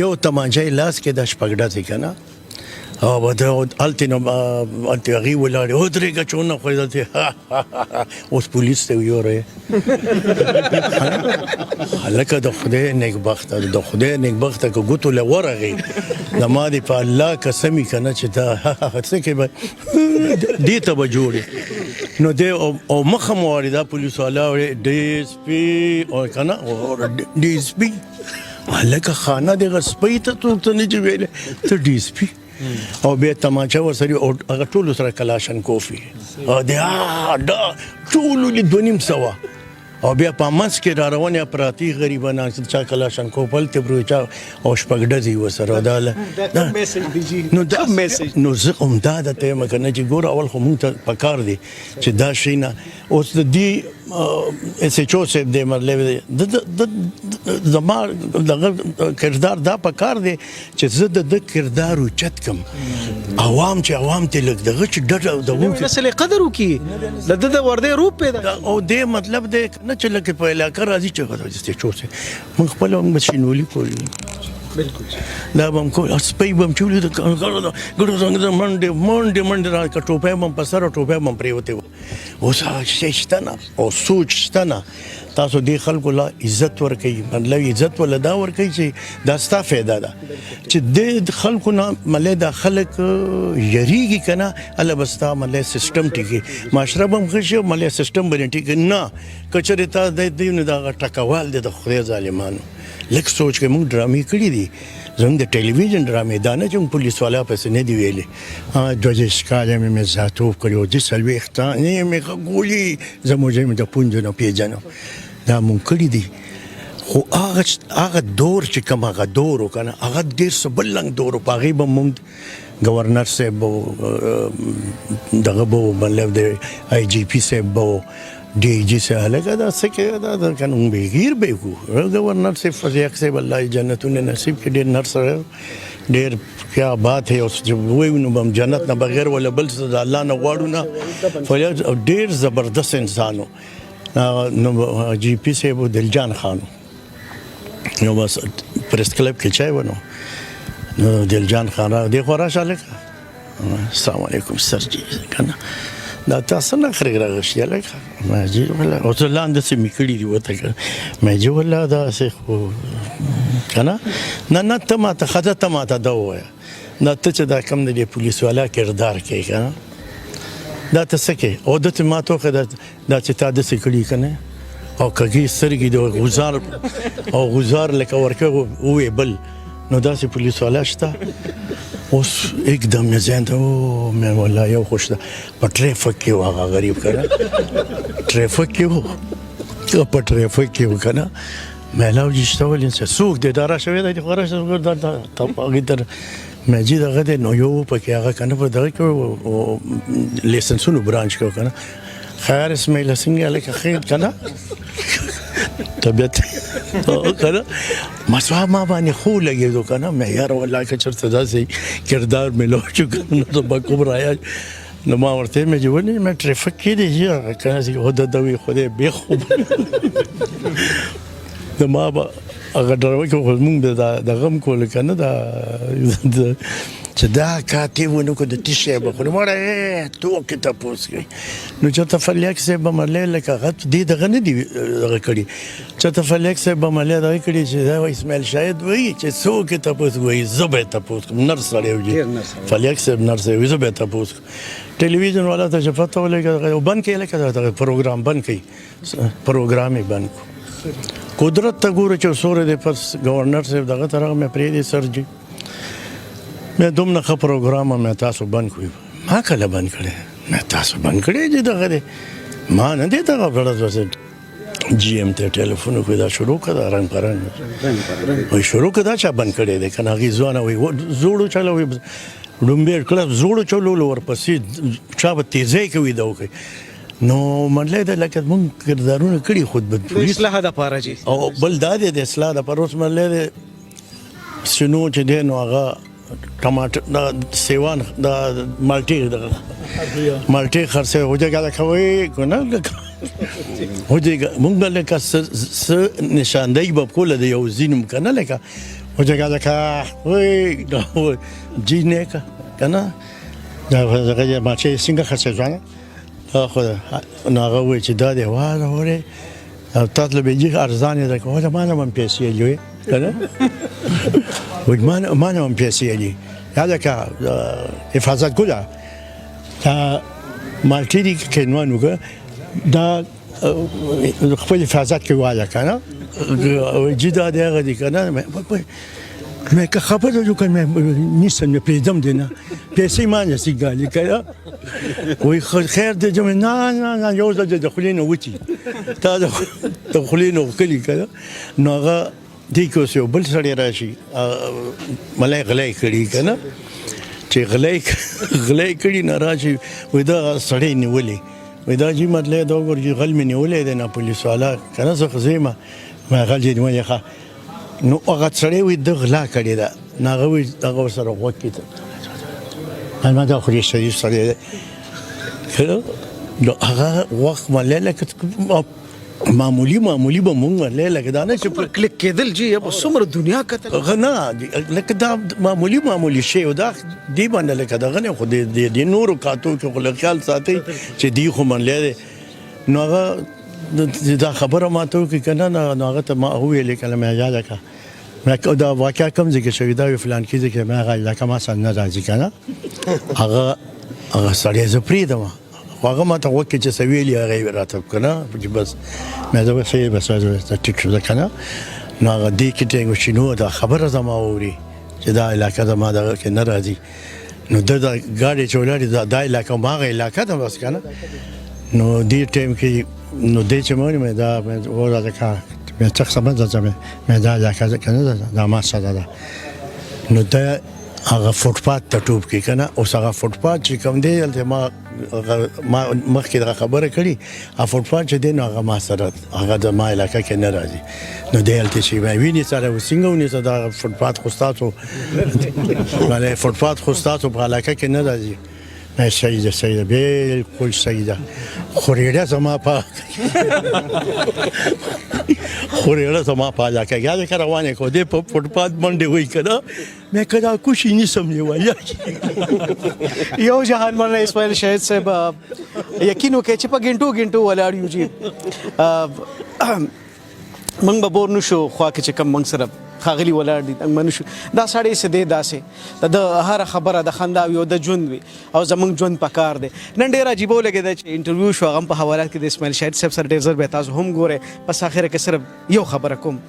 یو تمانچه لاس کې د شپږ ډزې که نه او هلته نو هلته هغې ولاړې ودرېږه چې ونه خورې دلته اوس پولیس ته ویوری هلکه د خدای نیکبخته د خدای نیکبخته که ګوتو له ورغې زما دې په الله قسم وي که نه چې دا څه کې به دې ته به جوړې نو دی او مخه مو وړې دا پولیس والا وړې ډي اس پي که نه ډي اس پي هلکه خانه دغه سپۍ ته څوک ته نه چې ویلی ته ډي اس پي او بیا تماچه ورسره هغه ټولو سره کلاشنکوف وي او د ټولو لې 2.5 او بیا په منځ کې را روانې اپراتي غریبان چا کلاشنکوف هلته پرې چا او شپږ ډزې ورسره نو زه همدا درته یم که نه چې ګوره اول خو مونږ ته پکار دی چې دا شی نه اوس د دې ایس ایچ او صاحب دی زما دغه کردار دا پکار دی چې زه د ده کردار اوچت کړم عوام چې عوام ته لږ دغه چې ډډه نسل قدر وکړي د ده د وردی روپ پیدا او دې مطلب دی نه چې لکه په علاقه راځي چې ایس ایچ او صاحب موږ خپله هم مشینولي کولی بالکل دا به هم کول سپی به هم چولي د ګډو څنګه منډې را که ټوپۍ به هم په سر او ټوپۍ به هم پرېوتې وه اوس هغه شی شته نه او سوچ شته نه تاسو دې خلکو لا عزت ورکوي مطلب عزت ولا دا ورکوي چې دا ستا فایده ده چې دې خلکو نه مطلب دا خلک یریږي که نه هله به ستا مطلب سیسټم ټیکي معاشره به هم ښه شي مطلب سیسټم به نه ټیکي نه که چېرې تا دی نو د هغه ټکوال دی د خدای ظالمانو لږ سوچ کې موږ ډرامې کړي دي زموږ د ټلویزیون ډرامې دا نه چې موږ پولیس والا پسې نه دي ویلې 22 کاله مې زاتوب کړي او 40 نه مې ګولي زموږ د پونجو نه پیژنو دا مونږ کړي دي خو هغه دور چې کوم هغه دور و که نه هغه ډېر څه بل رنګ دور و په هغې به مونږ ګورنر صاحب به دغه به مطلب د آی جي پي صاحب به D I जी से हल्का दा सके दा कन बेगीर बेकू गवर्नर से फजियाक से अल्लाह जन्नत ने नसीब के डेर नर्स डेर क्या बात है उस जब वही बम जन्नत ना बगैर वाला बल से अल्लाह ना वाड़ू ना फलिया डेर ज़बरदस्त इंसानो जी पी से वो दिलजान खानो नो बस प्रेस क्लब के चाय बनो दिलजान खाना देखो राशा लेका अस्सलाम वालेकुम सर जी कहना دا تاسو نه خرګ راغشي لکه ما جی ولا او ته لاندې سي میکړي دی وته ما جی ولا دا سه خو کنه نه ته ما ته خدای ته ما ته دا وای نه ته چې دا کم دی پولیس والا کردار کوي کنه دا ته سکه او د ته ما ته خدای دا چې تا د سکړي کنه او کګي سرګي د غزار لکه ورکه وې بل نو دا سي پولیس والا شته اوس एकदम نه ځان ته مې والله یو خوش ده په ټریفیک کې هغه غریب کنه ټریفیک کې په ټریفیک کې کنه مې لاو جشته ولې څه سوق د اداره شوی د خبره څنګه د هغه تر مې جې دغه نو یو په کې هغه کنه په دغه کې لیسنسونو برانچ کو کنه خیر اسماعیل څنګه الک خیر کنه طبيعت کنه مسوا ما باندې خو لګېدو کنه مې یار والله که چرته داسې کردار ملو چې کنه زه به کوم رایا نو ما ورته مې جوړنی مې ټریفیک کې دی کنه چې هدا دوی خدای به خوب نو ما به هغه ډراوي کې موږ د غم کول کنه دا چې دا کاتیونه کو د تیشه به خو مړه تو کې تاسو کوي نو چې تفلیک سه به ملې لکه غت دې دغه نه دی دغه کړي چې تفلیک سه به ملې دغه کړي چې دا اسماعیل شاهد وایي چې څو کې تاسو وایي زبې تاسو نرس لري فلیک سه نرس وایي زبې تاسو ټلویزیون والا ته پته ولګي او بند کې لکه دا پروګرام بند کړي پروګرام یې بند قدرت ته ګوره چې سورې د پس گورنر صاحب دغه طرح مې پرې دي سر جی مې دومره ښه پروګرام مې تاسو بند کړی ما کله بند کړی مې تاسو بند کړی چې دغه دی ما نه دی دغه بړه جی ایم ته ټلیفون وکړ دا شروع کړه رنګ پرنګ وای شروع کړه دا چا بند کړی دی کنه غي ځوانه وای زوړو چلو ډومبیر کله زوړو چلو ورپسې چا به تیزی کوي دا وکړي نو منله د لکه مونږ کردارونه کړي خود به اصلاح د پاره جی او بل دا د اصلاح د پاره اوس منله شنو چې دی نو هغه ټماټر د سیوان د مالټي د مالټي خرڅه هوځه کوي کنه هوځه مونږ لکه نشاندهي به کوله د یو زینم کنه لکه وجهه کا وای دا جی نه کنه دا هغه ما چې څنګه خرڅ ځوانه خو نو هغه وای چې دا دی واره وره او تاسو به یې ارزانه ده کومه ما نه من پیسې لوي کنه وای ما نه من پیسې لوي هذا کا حفاظت ګولا دا مالټی کې نوانوګه دا خپل حفاظت کې وایا کنه جدا دی هغه دی کنه مې که خبره جو کنه نیسم مې پریدم دینه پیسې ما نه سیګالي کنه وای خیر دې جمع نه یو ځل د خلینو وتی تا د خلینو کلی کنه نو هغه دی کو سه بل سړی راشي ملای غلای کړي کنه چې غلای کړي نه راشي وای دا سړی نیولې وای دا جی مطلب دا ورګي غل مې نیولې د نه پولیس والا کنه زه خزیمه ما غل دې نه ښه نو هغه سړی وای د غلا کړي دا نه وای هغه سره وکړي ما دا خو یې سړی کنه نو هغه وخت مله لکه معمولی به مونږ لکه دا نه چې پر کلیک کېدل جی په څومره دنیا کتل نه لکه دا معمولی شی او دا دی باندې لکه دا غنه خو د نورو کاتو کې خو خیال ساتي چې دی خو من لري نو هغه دا خبره ماته کې کنه نو هغه ته ما ویل کلمه یاد کا مې دا واقعا کوم ځای کې شوی دا فلان کې چې ما هغه لکه ما سن نه راځي کنه هغه سړی زپری دا هغه ما ته وکړي چې سویلی هغه راته کنه چې بس مې دا وسې بس دا ټیک شو کنه نو هغه دې کې ټینګ شنو دا خبره زما اوري چې دا علاقه زما دا کې نه راځي نو دا ګاډي چولاري دا علاقه ماغه علاقه ده بس کنه نو دې ټیم کې نو دې چې مې دا وره کا مې څه سمجه مې دا علاقه کنه دا ما سره ده نو دا هغه فوټپات ته ټوب کې کنه اوس هغه فوټپات چې کوم دی دلته ما مخکې دا خبره کړې ا فوټپات چې دی نو هغه ما سره هغه د ما علاقه کې نه راځي نو دلته چې مې ویني سره وسنګ ونی سره دا فوټپات خو تاسو باندې فوټپات خو تاسو په علاقه کې نه راځي مې سیده بالکل سیده خوريړه زما په علاقه کې دا روانه کو دې په فوټپات باندې وای کړه مې کدا کوشي نسم نیولای یو جهان مولانا اسماعیل شهید صاحب یقینو کې چې په ګنټو ولاړ یو جی منګ به بور نشو خو کې چې کم منګ سره خاغلی ولاړ دي منشو دا سړی سه دی داسې د هر خبره د خندا یو د ژوند وي او زمونږ ژوند پکار دی نن ډیر عجیب ولګی چې انټرویو شو هغه په حوالات کې د اسماعیل شهید صاحب سره ډیر زر به تاسو هم ګوره پس اخره کې صرف یو خبره کوم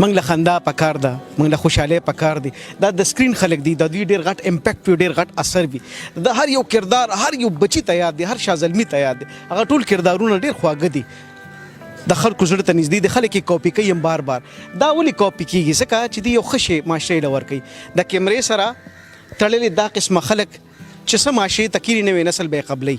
منګ له خندا پکار ده منګ له خوشاله پکار دي دا د سکرین خلک دي د دوی ډیر غټ امپیکټ ډیر غټ اثر وي د هر یو کردار هر یو بچی ته یاد دي هر شازلمی ته یاد دي هغه ټول کردارونه ډیر خواږه دي د خلکو زړه ته نږدې د خلک کاپي کوي بار دا ولي کاپي کیږي ځکه چې دی یو خشه معاشري لور کوي د کیمرې سره تړلې دا قسمه خلک چې سم معاشري تکيري نوې نسل به قبلي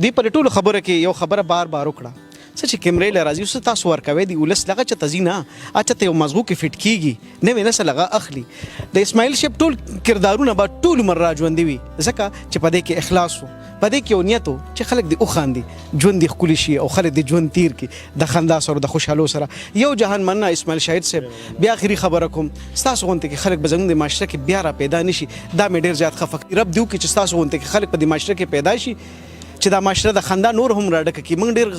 دی په ټولو خبره کې یو خبره بار وکړه چې کیمرې لراځي اوس تاسو ورکوي دی ولس لغه چې تزینا اچته یو مزغو کې فټ کیږي نوې نسل لغه اخلي د اسماعیل شپ ټول کردارونه به ټول مر راځوندي وي ځکه چې په دې کې اخلاص وو په دې کې اونیتو چې خلک دی او خاندي ژوند دی خولي شي او خلک دی ژوند تیر کی د خندا سره د خوشحالو سره یو جهان مننه اسماعیل شهید صاحب بیا اخري خبره کوم تاسو غونته کې خلک بزنګ د معاشره کې بیا را پیدا نشي دا مې ډیر زیات خفق رب دیو کې چې تاسو غونته کې خلک په د معاشره کې پیدا شي چې دا معاشره د خندا نور هم راډک کی موږ ډیر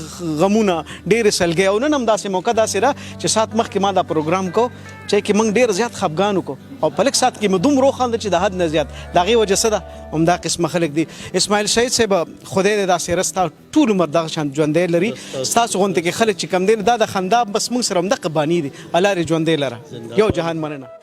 غمونه ډیر سلګي او نن هم داسې موقع داسې را چې سات مخ کې ما دا پروګرام کو چې کې موږ ډیر زیات خفګانو کو او په لک سات کې مې دوم روخ خند چې د حد نه زیات دغه وجه سره هم دا قسم خلک دي اسماعیل شهید صاحب خدای دې دا سیرستا ټول عمر دغه شان ژوندې لري تاسو غونته کې خلک چې کم دي دا د خندا بس موږ سره هم د قبانی دي الله ری ژوندې لره یو جهان مننه